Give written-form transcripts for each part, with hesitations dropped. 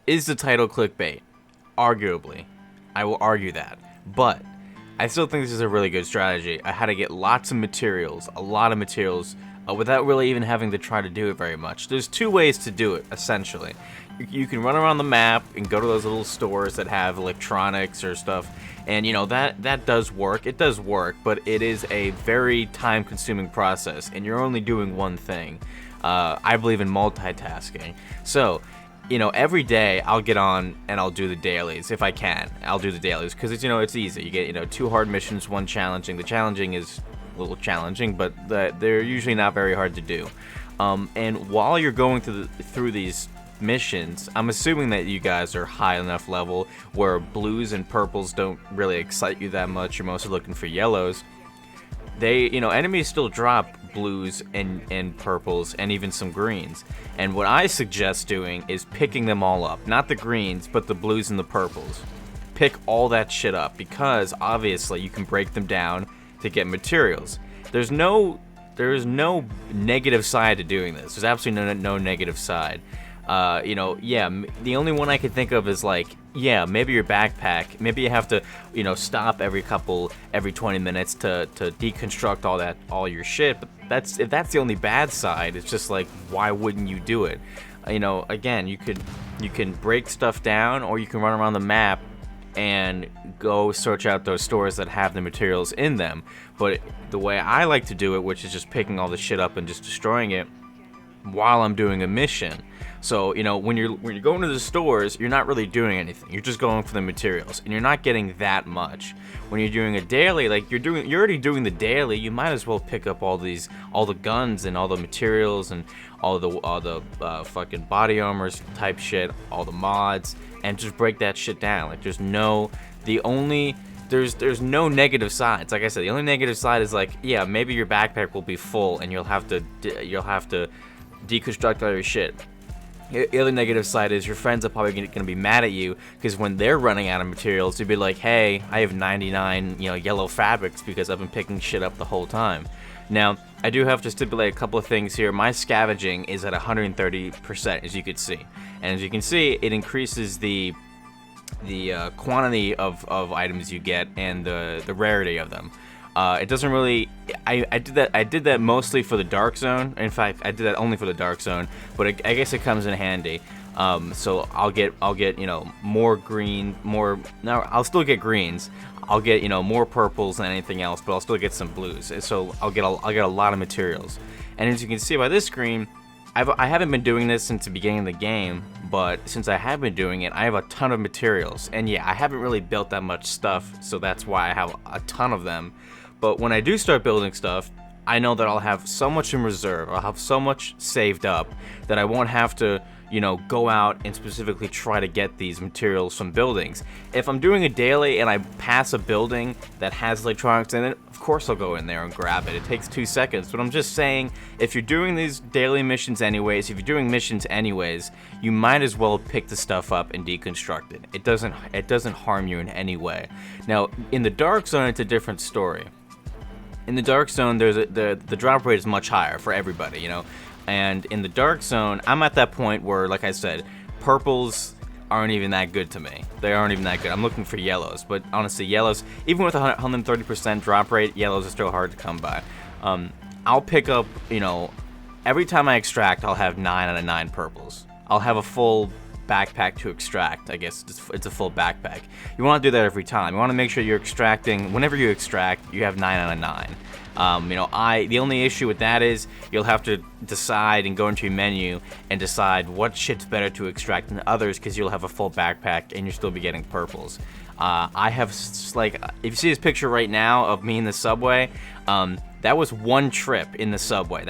Is the title clickbait? Arguably. I will argue that. But I still think this is a really good strategy. I had to get lots of materials, a lot of materials, without really even having to try to do it very much. There's two ways to do it, essentially. You can run around the map and go to those little stores that have electronics or stuff, and that does work. It does work, but it is a very time-consuming process, and you're only doing one thing. I believe in multitasking. So, every day I'll get on and I'll do the dailies if I can. I'll do the dailies because it's easy. You get 2 hard missions, 1 challenging. The challenging is a little challenging, but they're usually not very hard to do. And while you're going through these missions, I'm assuming that you guys are high enough level where blues and purples don't really excite you that much. You're mostly looking for yellows. Enemies still drop blues and purples and even some greens. And what I suggest doing is picking them all up. Not the greens, but the blues and the purples. Pick all that shit up because obviously you can break them down to get materials. There is no negative side to doing this. There's absolutely no negative side. The only one I can think of is maybe your backpack. Maybe you have to, stop every 20 minutes to deconstruct all your shit. But if that's the only bad side, it's just why wouldn't you do it? Again, you can break stuff down, or you can run around the map and go search out those stores that have the materials in them. But the way I like to do it, which is just picking all the shit up and just destroying it while I'm doing a mission. So, when you're going to the stores, you're not really doing anything. You're just going for the materials, and you're not getting that much. When you're doing a daily, you're already doing the daily, you might as well pick up all the guns and all the materials and all the fucking body armors type shit, all the mods, and just break that shit down. There's no negative sides. Like I said, the only negative side is maybe your backpack will be full and you'll have to deconstruct all your shit. The other negative side is your friends are probably going to be mad at you because when they're running out of materials, you'll be like, hey, I have 99 yellow fabrics because I've been picking shit up the whole time. Now, I do have to stipulate a couple of things here. My scavenging is at 130%, as you can see. And as you can see, it increases the quantity of items you get and the rarity of them. It doesn't really. I did that mostly for the dark zone. In fact, I did that only for the dark zone. But I guess it comes in handy. So I'll get more green, more. No, I'll still get greens. I'll get more purples than anything else, but I'll still get some blues. So I'll get a lot of materials. And as you can see by this screen, I haven't been doing this since the beginning of the game, but since I have been doing it, I have a ton of materials. And yeah, I haven't really built that much stuff, so that's why I have a ton of them. But when I do start building stuff, I know that I'll have so much in reserve, I'll have so much saved up that I won't have to, go out and specifically try to get these materials from buildings. If I'm doing a daily and I pass a building that has electronics in it, of course I'll go in there and grab it. It takes 2 seconds, but I'm just saying, if you're doing these daily missions anyways, if you're doing missions anyways, you might as well pick the stuff up and deconstruct it. It doesn't harm you in any way. Now, in the dark zone, it's a different story. In the dark zone, the drop rate is much higher for everybody, And in the dark zone, I'm at that point where, like I said, purples aren't even that good to me. They aren't even that good. I'm looking for yellows, but honestly, yellows, even with a 130% drop rate, yellows are still hard to come by. I'll pick up, every time I extract, I'll have 9 out of 9 purples. I'll have a full backpack to extract. I guess it's a full backpack. You want to do that every time. You want to make sure you're extracting, whenever you extract, you have 9 out of 9. The only issue with that is you'll have to decide and go into your menu and decide what shit's better to extract than others because you'll have a full backpack and you'll still be getting purples. I have, if you see this picture right now of me in the subway, that was one trip in the subway.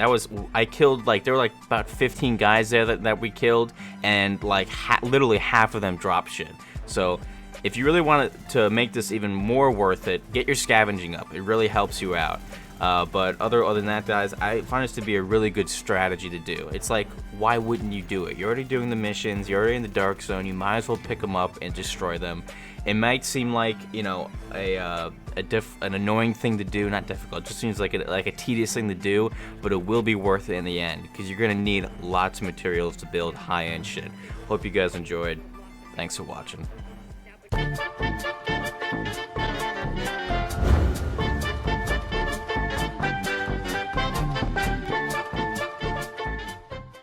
I killed, there were about 15 guys there that we killed, and literally half of them dropped shit. So if you really want to make this even more worth it, get your scavenging up. It really helps you out. But other than that, guys, I find this to be a really good strategy to do. It's why wouldn't you do it? You're already doing the missions. You're already in the dark zone. You might as well pick them up and destroy them. It might seem like, an annoying thing to do, not difficult. It just seems like a tedious thing to do, but it will be worth it in the end because you're gonna need lots of materials to build high-end shit. Hope you guys enjoyed. Thanks for watching.